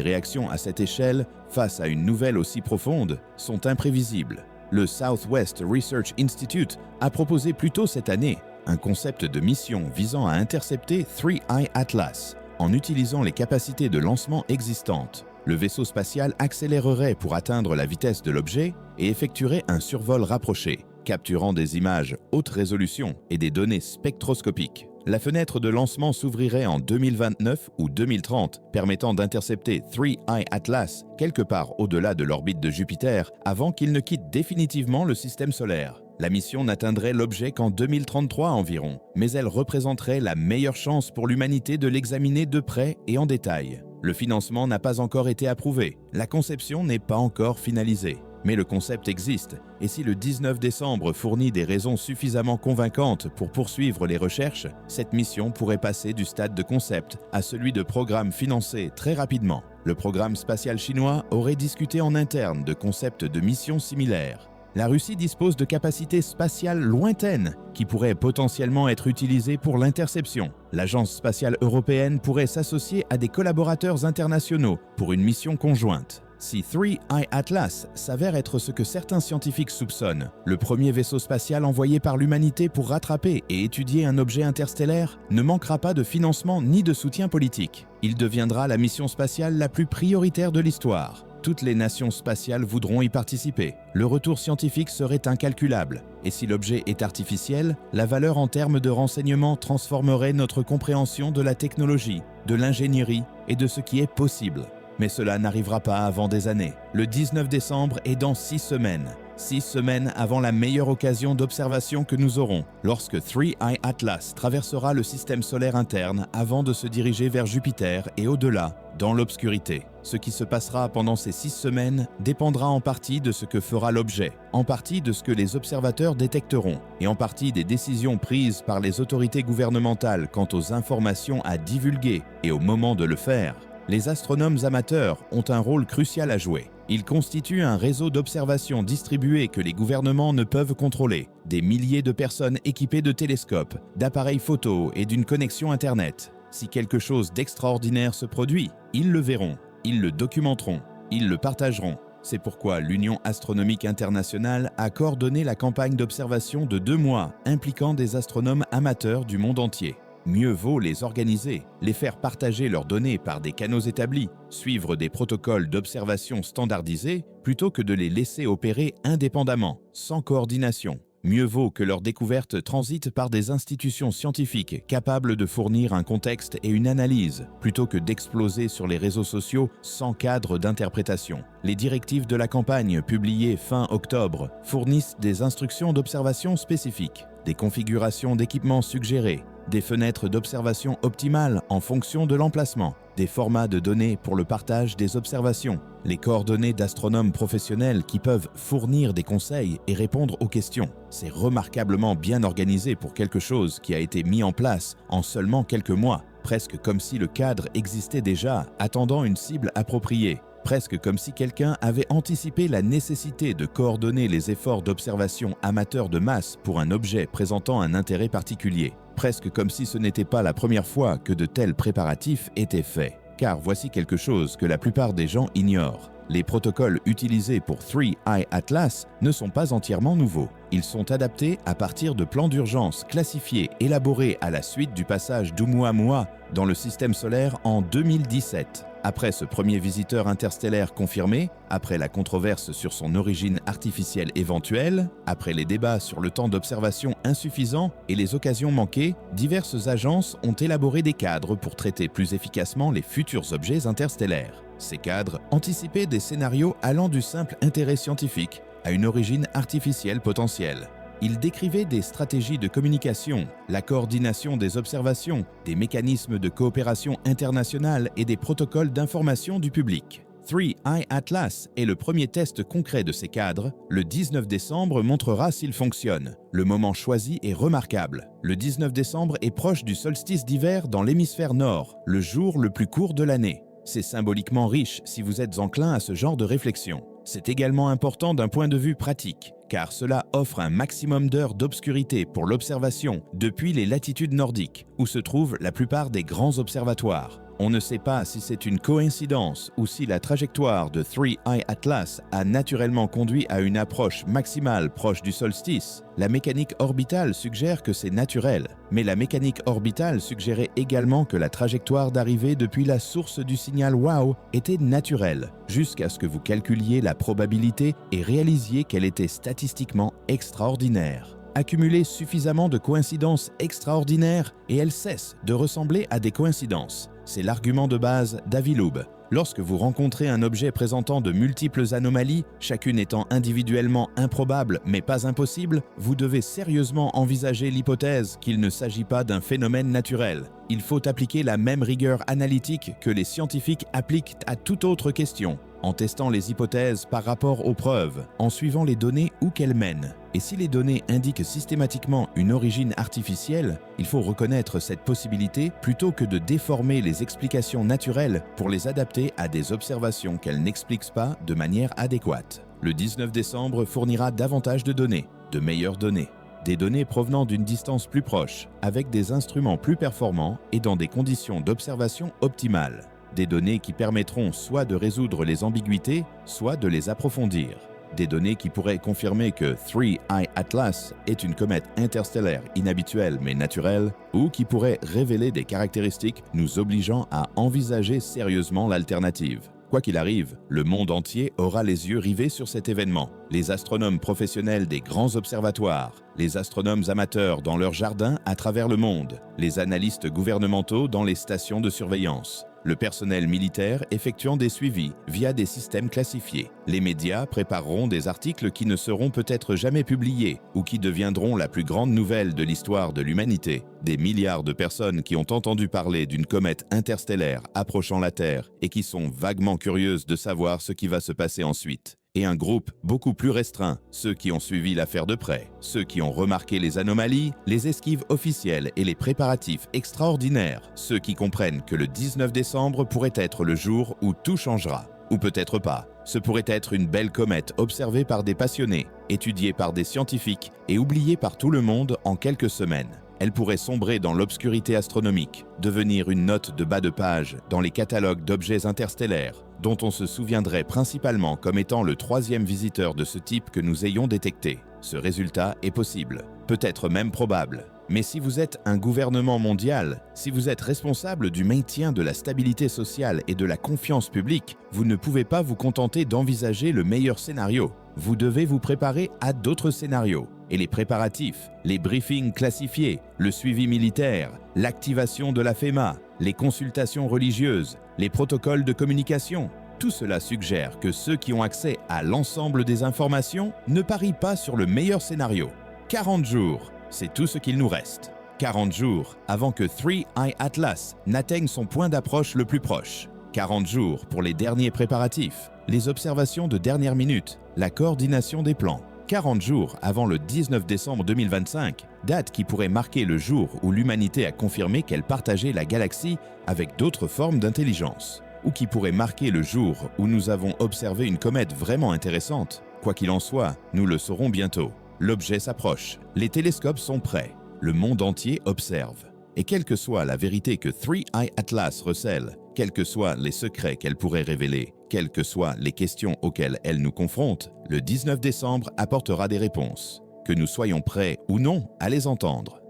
réactions à cette échelle, face à une nouvelle aussi profonde, sont imprévisibles. Le Southwest Research Institute a proposé plus tôt cette année un concept de mission visant à intercepter Three Eye Atlas en utilisant les capacités de lancement existantes. Le vaisseau spatial accélérerait pour atteindre la vitesse de l'objet et effectuerait un survol rapproché, capturant des images haute résolution et des données spectroscopiques. La fenêtre de lancement s'ouvrirait en 2029 ou 2030, permettant d'intercepter Three Eye Atlas quelque part au-delà de l'orbite de Jupiter avant qu'il ne quitte définitivement le système solaire. La mission n'atteindrait l'objet qu'en 2033 environ, mais elle représenterait la meilleure chance pour l'humanité de l'examiner de près et en détail. Le financement n'a pas encore été approuvé, la conception n'est pas encore finalisée. Mais le concept existe, et si le 19 décembre fournit des raisons suffisamment convaincantes pour poursuivre les recherches, cette mission pourrait passer du stade de concept à celui de programme financé très rapidement. Le programme spatial chinois aurait discuté en interne de concepts de missions similaires. La Russie dispose de capacités spatiales lointaines qui pourraient potentiellement être utilisées pour l'interception. L'Agence spatiale européenne pourrait s'associer à des collaborateurs internationaux pour une mission conjointe. Si 3I Atlas s'avère être ce que certains scientifiques soupçonnent, le premier vaisseau spatial envoyé par l'humanité pour rattraper et étudier un objet interstellaire ne manquera pas de financement ni de soutien politique. Il deviendra la mission spatiale la plus prioritaire de l'histoire. Toutes les nations spatiales voudront y participer. Le retour scientifique serait incalculable. Et si l'objet est artificiel, la valeur en termes de renseignements transformerait notre compréhension de la technologie, de l'ingénierie et de ce qui est possible. Mais cela n'arrivera pas avant des années. Le 19 décembre est dans 6 semaines. 6 semaines avant la meilleure occasion d'observation que nous aurons, lorsque 3I Atlas traversera le système solaire interne avant de se diriger vers Jupiter et au-delà, dans l'obscurité. Ce qui se passera pendant ces 6 semaines dépendra en partie de ce que fera l'objet, en partie de ce que les observateurs détecteront, et en partie des décisions prises par les autorités gouvernementales quant aux informations à divulguer et au moment de le faire. Les astronomes amateurs ont un rôle crucial à jouer. Ils constituent un réseau d'observation distribué que les gouvernements ne peuvent contrôler. Des milliers de personnes équipées de télescopes, d'appareils photo et d'une connexion Internet. Si quelque chose d'extraordinaire se produit, ils le verront, ils le documenteront, ils le partageront. C'est pourquoi l'Union astronomique internationale a coordonné la campagne d'observation de 2 mois impliquant des astronomes amateurs du monde entier. Mieux vaut les organiser, les faire partager leurs données par des canaux établis, suivre des protocoles d'observation standardisés, plutôt que de les laisser opérer indépendamment, sans coordination. Mieux vaut que leurs découvertes transitent par des institutions scientifiques capables de fournir un contexte et une analyse, plutôt que d'exploser sur les réseaux sociaux sans cadre d'interprétation. Les directives de la campagne, publiées fin octobre, fournissent des instructions d'observation spécifiques, des configurations d'équipements suggérées, des fenêtres d'observation optimales en fonction de l'emplacement, des formats de données pour le partage des observations, les coordonnées d'astronomes professionnels qui peuvent fournir des conseils et répondre aux questions. C'est remarquablement bien organisé pour quelque chose qui a été mis en place en seulement quelques mois, presque comme si le cadre existait déjà, attendant une cible appropriée. Presque comme si quelqu'un avait anticipé la nécessité de coordonner les efforts d'observation amateurs de masse pour un objet présentant un intérêt particulier. Presque comme si ce n'était pas la première fois que de tels préparatifs étaient faits. Car voici quelque chose que la plupart des gens ignorent. Les protocoles utilisés pour 3I Atlas ne sont pas entièrement nouveaux. Ils sont adaptés à partir de plans d'urgence classifiés élaborés à la suite du passage d'Oumuamua dans le système solaire en 2017. Après ce premier visiteur interstellaire confirmé, après la controverse sur son origine artificielle éventuelle, après les débats sur le temps d'observation insuffisant et les occasions manquées, diverses agences ont élaboré des cadres pour traiter plus efficacement les futurs objets interstellaires. Ces cadres anticipaient des scénarios allant du simple intérêt scientifique à une origine artificielle potentielle. Ils décrivaient des stratégies de communication, la coordination des observations, des mécanismes de coopération internationale et des protocoles d'information du public. 3I Atlas est le premier test concret de ces cadres. Le 19 décembre montrera s'il fonctionne. Le moment choisi est remarquable. Le 19 décembre est proche du solstice d'hiver dans l'hémisphère nord, le jour le plus court de l'année. C'est symboliquement riche si vous êtes enclin à ce genre de réflexion. C'est également important d'un point de vue pratique, car cela offre un maximum d'heures d'obscurité pour l'observation depuis les latitudes nordiques, où se trouvent la plupart des grands observatoires. On ne sait pas si c'est une coïncidence ou si la trajectoire de 3I Atlas a naturellement conduit à une approche maximale proche du solstice. La mécanique orbitale suggère que c'est naturel, mais la mécanique orbitale suggérait également que la trajectoire d'arrivée depuis la source du signal WOW était naturelle, jusqu'à ce que vous calculiez la probabilité et réalisiez qu'elle était statistiquement extraordinaire. Accumulez suffisamment de coïncidences extraordinaires et elles cessent de ressembler à des coïncidences. C'est l'argument de base d'Avi-Loeb. Lorsque vous rencontrez un objet présentant de multiples anomalies, chacune étant individuellement improbable mais pas impossible, vous devez sérieusement envisager l'hypothèse qu'il ne s'agit pas d'un phénomène naturel. Il faut appliquer la même rigueur analytique que les scientifiques appliquent à toute autre question, en testant les hypothèses par rapport aux preuves, en suivant les données où qu'elles mènent. Et si les données indiquent systématiquement une origine artificielle, il faut reconnaître cette possibilité plutôt que de déformer les explications naturelles pour les adapter à des observations qu'elles n'expliquent pas de manière adéquate. Le 19 décembre fournira davantage de données, de meilleures données. Des données provenant d'une distance plus proche, avec des instruments plus performants et dans des conditions d'observation optimales. Des données qui permettront soit de résoudre les ambiguïtés, soit de les approfondir. Des données qui pourraient confirmer que 3I Atlas est une comète interstellaire inhabituelle mais naturelle, ou qui pourraient révéler des caractéristiques nous obligeant à envisager sérieusement l'alternative. Quoi qu'il arrive, le monde entier aura les yeux rivés sur cet événement. Les astronomes professionnels des grands observatoires, les astronomes amateurs dans leurs jardins à travers le monde, les analystes gouvernementaux dans les stations de surveillance, le personnel militaire effectuant des suivis via des systèmes classifiés. Les médias prépareront des articles qui ne seront peut-être jamais publiés ou qui deviendront la plus grande nouvelle de l'histoire de l'humanité. Des milliards de personnes qui ont entendu parler d'une comète interstellaire approchant la Terre et qui sont vaguement curieuses de savoir ce qui va se passer ensuite. Et un groupe beaucoup plus restreint, ceux qui ont suivi l'affaire de près, ceux qui ont remarqué les anomalies, les esquives officielles et les préparatifs extraordinaires, ceux qui comprennent que le 19 décembre pourrait être le jour où tout changera. Ou peut-être pas. Ce pourrait être une belle comète observée par des passionnés, étudiée par des scientifiques et oubliée par tout le monde en quelques semaines. Elle pourrait sombrer dans l'obscurité astronomique, devenir une note de bas de page dans les catalogues d'objets interstellaires, dont on se souviendrait principalement comme étant le troisième visiteur de ce type que nous ayons détecté. Ce résultat est possible, peut-être même probable. Mais si vous êtes un gouvernement mondial, si vous êtes responsable du maintien de la stabilité sociale et de la confiance publique, vous ne pouvez pas vous contenter d'envisager le meilleur scénario. Vous devez vous préparer à d'autres scénarios. Et les préparatifs, les briefings classifiés, le suivi militaire, l'activation de la FEMA, les consultations religieuses, les protocoles de communication, tout cela suggère que ceux qui ont accès à l'ensemble des informations ne parient pas sur le meilleur scénario. 40 jours, c'est tout ce qu'il nous reste. 40 jours avant que 3I Atlas n'atteigne son point d'approche le plus proche. 40 jours pour les derniers préparatifs, les observations de dernière minute, la coordination des plans. 40 jours avant le 19 décembre 2025, date qui pourrait marquer le jour où l'humanité a confirmé qu'elle partageait la galaxie avec d'autres formes d'intelligence, ou qui pourrait marquer le jour où nous avons observé une comète vraiment intéressante. Quoi qu'il en soit, nous le saurons bientôt. L'objet s'approche, les télescopes sont prêts, le monde entier observe. Et quelle que soit la vérité que 3I Atlas recèle, quels que soient les secrets qu'elle pourrait révéler, quelles que soient les questions auxquelles elle nous confronte, le 19 décembre apportera des réponses. Que nous soyons prêts ou non à les entendre.